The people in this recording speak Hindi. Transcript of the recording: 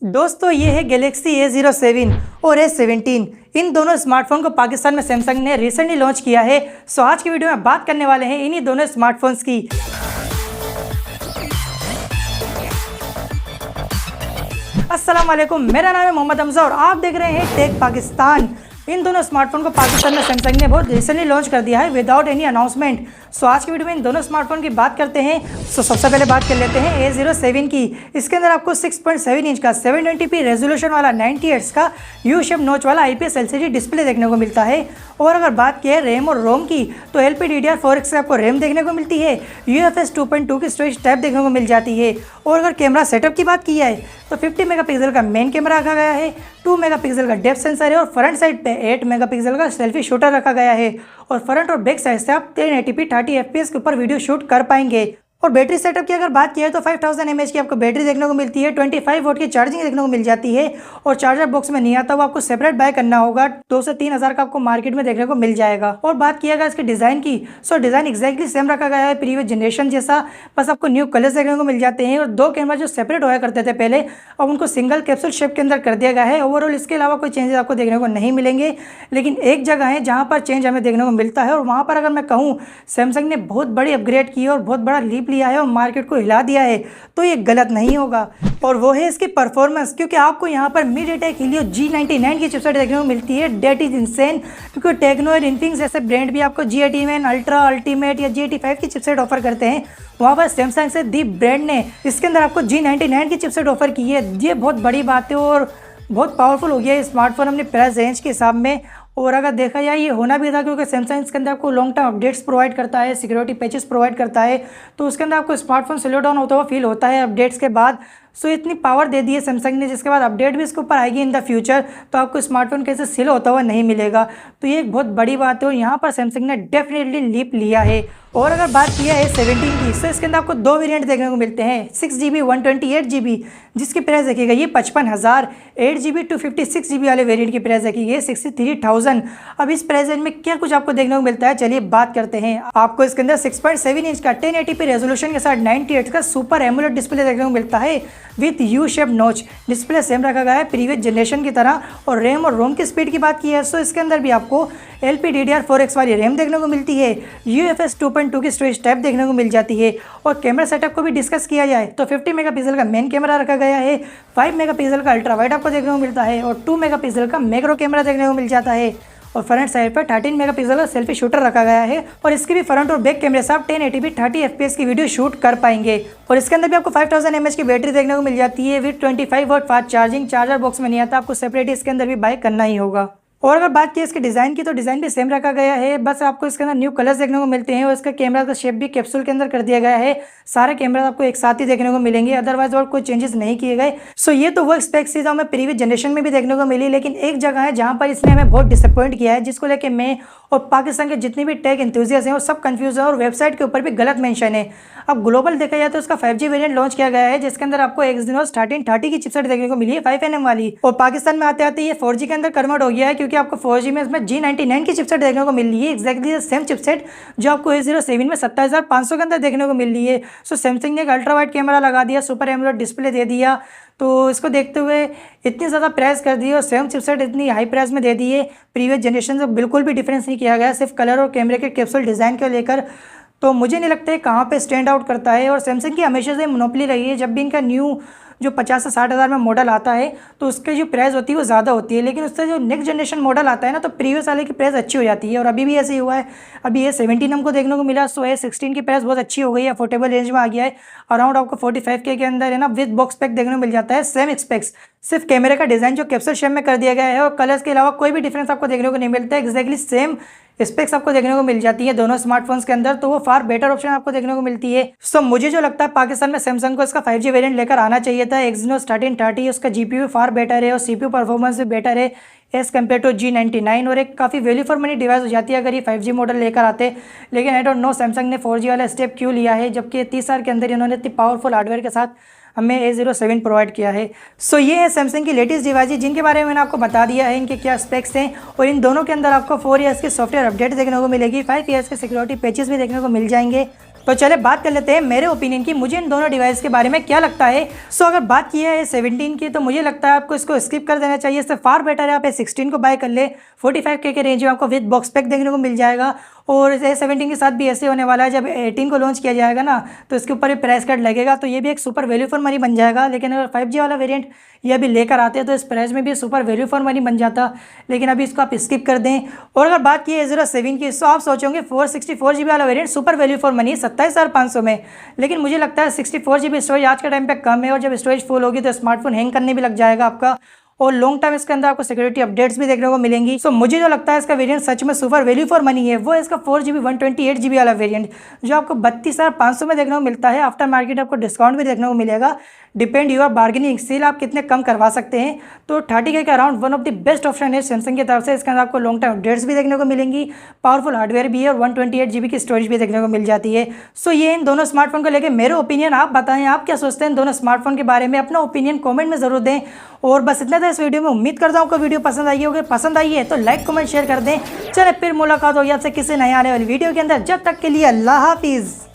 दोस्तों ये है गैलेक्सी A07 और A17। इन दोनों स्मार्टफोन को पाकिस्तान में सैमसंग ने रिसेंटली लॉन्च किया है। सो आज की वीडियो में बात करने वाले हैं इन्हीं दोनों स्मार्टफोन्स की। अस्सलाम वालेकुम, मेरा नाम है मोहम्मद हमजा और आप देख रहे हैं टेक पाकिस्तान। इन दोनों स्मार्टफोन को पाकिस्तान में सैमसंग ने बहुत रिसेंटली लॉन्च कर दिया है विदाउट एनी अनाउंसमेंट। सो आज की वीडियो में इन दोनों स्मार्टफोन की बात करते हैं। सो सबसे पहले बात कर लेते हैं A07 की। इसके अंदर आपको 6.7 इंच का 720p रेजोल्यूशन वाला 90 हर्ट्ज का यू शेप नॉच वाला IPS LCD डिस्प्ले देखने को मिलता है। और अगर बात की है रैम और रोम की, तो LPDDR4X से आपको रैम देखने को मिलती है। UFS 2.2 की स्टोरेज टैब देखने को मिल जाती है। और अगर कैमरा सेटअप की बात की जाए तो 50 मेगापिक्सल का मेन कैमरा रखा गया है, 2 मेगापिक्सल का डेप्थ सेंसर है और फ्रंट साइड पे 8 मेगापिक्सल का सेल्फी शूटर रखा गया है। और फ्रंट और बैक साइड से आप 1080p 30 fps के ऊपर वीडियो शूट कर पाएंगे। और बैटरी सेटअप की अगर बात की है तो 5000 mAh की आपको बैटरी देखने को मिलती है। 25 वोल्ट की चार्जिंग देखने को मिल जाती है। और चार्जर बॉक्स में नहीं आता, वो आपको सेपरेट बाय करना होगा। 2 से 3000 का आपको मार्केट में देखने को मिल जाएगा। और बात किया गया इसके डिज़ाइन की, सो डिज़ाइन एक्जैक्टली सेम रखा गया है प्रीवियस जनरेशन जैसा, बस आपको न्यू कलर्स देखने को मिल जाते हैं। और 2 कैमरा जो सेपरेट होया करते थे पहले, अब उनको सिंगल कैप्सूल शेप के अंदर कर दिया गया है। ओवरऑल इसके अलावा कोई चेंजेस आपको देखने को नहीं मिलेंगे। लेकिन एक जगह है जहाँ पर चेंज हमें देखने को मिलता है, और वहाँ पर अगर मैं कहूँ सैमसंग ने बहुत बड़ी अपग्रेड की है और बहुत बड़ा लीप लिया है और मार्केट को हिला दिया है, तो ये गलत नहीं होगा। और वो है इसकी परफॉर्मेंस, क्योंकि आपको यहाँ पर MediaTek Helio G99 की चिपसेट देखने को मिलती है। डेट इज इंसेन, क्योंकि टेक्नो और इन्फिनिक्स जैसे ब्रांड भी आपको G89 अल्ट्रा, अल्टीमेट या G85 की चिपसेट ऑफर करते हैं। वहाँ पर सैमसंग से दी ब्रांड ने इसके अंदर आपको G99 की चिपसेट ऑफर की है। ये बहुत बड़ी बात है और बहुत पावरफुल हो गया है स्मार्टफोन अपने प्राइस रेंज के हिसाब में। और अगर देखा जाए ये होना भी था, क्योंकि सैमसंग इसके अंदर आपको लॉन्ग टर्म अपडेट्स प्रोवाइड करता है, सिक्योरिटी पैचेस प्रोवाइड करता है, तो उसके अंदर आपको स्मार्टफोन स्लो डाउन होता हुआ फील होता है अपडेट्स के बाद। सो इतनी पावर दे दी है सैमसंग ने, जिसके बाद अपडेट भी इसके ऊपर आएगी इन द फ्यूचर, तो आपको स्मार्टफोन कैसे सिल होता हुआ नहीं मिलेगा। तो ये एक बहुत बड़ी बात है और यहाँ पर सैमसंग ने डेफिनेटली लीप लिया है। और अगर बात की है A17 की, तो इसके अंदर आपको 2 वेरिएंट देखने को मिलते हैं, 6GB 128GB, जिसकी प्राइस देखिएगा ये 55,000। 8GB 256GB वाले वेरिएंट की प्राइस देखिए 63,000। अब इस प्राइस रेंज में क्या कुछ आपको देखने को मिलता है, चलिए बात करते हैं। आपको इसके अंदर 6.7 इंच का 1080p रेजोल्यूशन के साथ 90 हर्ट्ज का सुपर एमोलेड डिस्प्ले देखने को मिलता है with U shape notch. Display same रखा गया है प्रीवियस जनरेशन की तरह। और रैम और रोम की स्पीड की बात की है तो इसके अंदर भी आपको LPDDR4X वाली रैम देखने को मिलती है। UFS 2.2 की स्टोरेज टैब देखने को मिल जाती है। और कैमरा सेटअप को भी डिस्कस किया जाए तो 50 मेगापिक्सल का मेन कैमरा रखा गया है, 5 मेगापिक्सल का अल्ट्रा वाइड आपको देखने को मिलता है और 2 मेगापिक्सल का मैक्रो कैमरा देखने को मिल जाता है। और फ्रंट साइड पर 13 मेगापिक्सल का सेल्फी शूटर रखा गया है। और इसके भी फ्रंट और बैक कैमरे से आप 1080p 30 fps की वीडियो शूट कर पाएंगे। और इसके अंदर भी आपको 5000 mAh की बैटरी देखने को मिल जाती है with 25 watt fast charging. Charger box में नहीं आता, आपको सेपरेट इसके अंदर भी बाय करना ही होगा। और अगर बात की इसके डिज़ाइन की, तो डिज़ाइन भी सेम रखा गया है, बस आपको इसके अंदर न्यू कलर्स देखने को मिलते हैं। और इसका कैमरा का शेप भी कैप्सूल के अंदर कर दिया गया है। सारे कैमरा आपको एक साथ ही देखने को मिलेंगे, अदरवाइज और कोई चेंजेस नहीं किए गए। सो ये तो वो स्पेक्स थी जो हमें प्रीवियस जनरेशन में भी देखने को मिली। लेकिन एक जगह है जहाँ पर इसने हमें बहुत डिसअपॉइंट किया है, जिसको लेकर मैं और पाकिस्तान के जितने भी टेक एंथुसियास्ट हैं वो सब कंफ्यूज है। और वेबसाइट के ऊपर भी गलत मेंशन है। अब ग्लोबल देखा जाए तो इसका 5G वेरिएंट लॉन्च किया गया है, जिसके अंदर आपको Exynos 1330 की चिपसेट देखने को मिली है 5nm वाली। और पाकिस्तान में आते आते ये 4G के अंदर कन्वर्ट हो गया है, क्योंकि आपको 4G में इसमें G99 की चिपसेट देखने को मिल रही है, एक्जैक्टली सेम चिपसेट जो आपको A07 में 27,500 के अंदर देखने को मिल रही है। सो सैमसंग ने एक अल्ट्रा वाइड कैमरा लगा दिया, सुपर एमोलेड डिस्प्ले दे दिया। तो इसको देखते हुए इतनी ज़्यादा प्राइस कर दी और सेम चिपसेट इतनी हाई प्राइस में दे दी है। प्रीवियस जनरेशन से बिल्कुल भी डिफरेंस नहीं किया गया, सिर्फ कलर और कैमरे के कैप्सूल डिज़ाइन को लेकर। तो मुझे नहीं लगता है कहाँ पे स्टैंड आउट करता है। और सैमसंग की हमेशा से मोनोपोली रही है, जब भी इनका न्यू जो 50 से 60 हज़ार में मॉडल आता है तो उसकी जो प्राइस होती है वो ज़्यादा होती है। लेकिन उससे जो नेक्स्ट जनरेशन मॉडल आता है ना, तो प्रीवियस वाले की प्राइस अच्छी हो जाती है। और अभी भी ऐसे ही हुआ है। अभी A17 हमको देखने को मिला, सो A16 की प्राइस बहुत अच्छी हो गई है, अफोर्डेबल रेंज में आ गया है। अराउंड आपको 45K के अंदर है ना, विद बॉक्स पैक देखने को मिल जाता है। सेम स्पेक्स, सिर्फ कैमरे का डिज़ाइन जो कैप्सूल शेप में कर दिया गया है और कलर्स के अलावा कोई भी डिफरेंस आपको देखने को नहीं मिलता है। एक्जैक्टली सेम स्पेक्स आपको देखने को मिल जाती है दोनों स्मार्टफोन्स के अंदर, तो वो फार बेटर ऑप्शन आपको देखने को मिलती है। सो मुझे जो लगता है पाकिस्तान में सैमसंग को इसका 5G वेरिएंट लेकर आना चाहिए था। Exynos 1330 उसका GPU फार बेटर है और CPU परफॉर्मेंस भी बेटर है एज़ कम्पेयर टू G99। और एक काफ़ी वैल्यू फॉर मनी डिवाइस हो जाती है अगर ये 5G मॉडल लेकर आते। लेकिन आई डोंट नो सैमसंग ने 4G वाला स्टेप क्यों लिया है, जबकि 30 साल के अंदर इन्होंने इतनी पावरफुल हार्डवेयर के साथ हमें A07 प्रोवाइड किया है। सो ये है सैमसंग की लेटेस्ट डिवाइस जिनके बारे में मैंने आपको बता दिया है, इनके क्या स्पेक्स हैं। और इन दोनों के अंदर आपको 4 ईयर्स की सॉफ्टवेयर अपडेट देखने को मिलेगी, 5 ईयर्स के सिक्योरिटी पैचेस भी देखने को मिल जाएंगे। तो चले बात कर लेते हैं मेरे ओपिनियन की, मुझे इन दोनों डिवाइस के बारे में क्या लगता है। सो अगर बात की है 17 की, तो मुझे लगता है आपको इसको स्किप कर देना चाहिए। इससे फार बेटर है आप 16 को बाय कर ले। 45K के रेंज में आपको विद बॉक्स पैक देखने को मिल जाएगा। और A17 के साथ भी ऐसे होने वाला है, जब 18 को लॉन्च किया जाएगा ना तो इसके ऊपर भी प्राइस कार्ड लगेगा, तो ये भी एक सुपर वैल्यू फॉर मनी बन जाएगा। लेकिन अगर 5G वाला वेरिएंट ये अभी लेकर आते हैं तो इस प्राइस में भी सुपर वैल्यू फॉर मनी बन जाता, लेकिन अभी इसको आप स्किप कर दें। और अगर बात की है A07 की, तो आप सोचोगे 464GB वाला variant super value for money 27,500 में, लेकिन मुझे लगता है 64GB स्टोरेज आज के टाइम पे कम है, और जब स्टोरेज फुल होगी तो स्मार्टफोन हैंग करने भी लग जाएगा आपका, और लॉन्ग टाइम इसके अंदर आपको सिक्योरिटी अपडेट्स भी देखने को मिलेंगी। सो मुझे जो लगता है इसका वेरिएंट सच में सुपर वैल्यू फॉर मनी है, वो है इसका 4GB 128GB वाला वेरिएंट, जो आपको 32,500 में देखने को मिलता है। आफ्टर मार्केट आपको डिस्काउंट भी देखने को मिलेगा, डिपेंड यूर बार्गेनिंग स्किल, आप कितने कम करवा सकते हैं। तो 30K के around one of the best option है सैमसंग की तरफ से। इसके अंदर आपको लॉन्ग टाइम अपडेट्स भी देखने को मिलेंगी, पावरफुल हार्डवेयर भी है, और 128GB की स्टोरेज भी देखने को मिल जाती है। सो ये इन दोनों स्मार्टफोन को लेकर मेरे ओपिनियन। आप बताएं आप क्या सोचते हैं इन दोनों स्मार्टफोन के बारे में, अपना ओपिनियन कॉमेंट में जरूर दें। और बस इतना था इस वीडियो में, उम्मीद करता हूँ आपको वीडियो पसंद आई होगी। पसंद आई है तो लाइक कमेंट शेयर कर दें। चले फिर मुलाकात होगी आपसे किसी नए आने वाली वीडियो के अंदर, जब तक के लिए अल्लाह हाफिज़।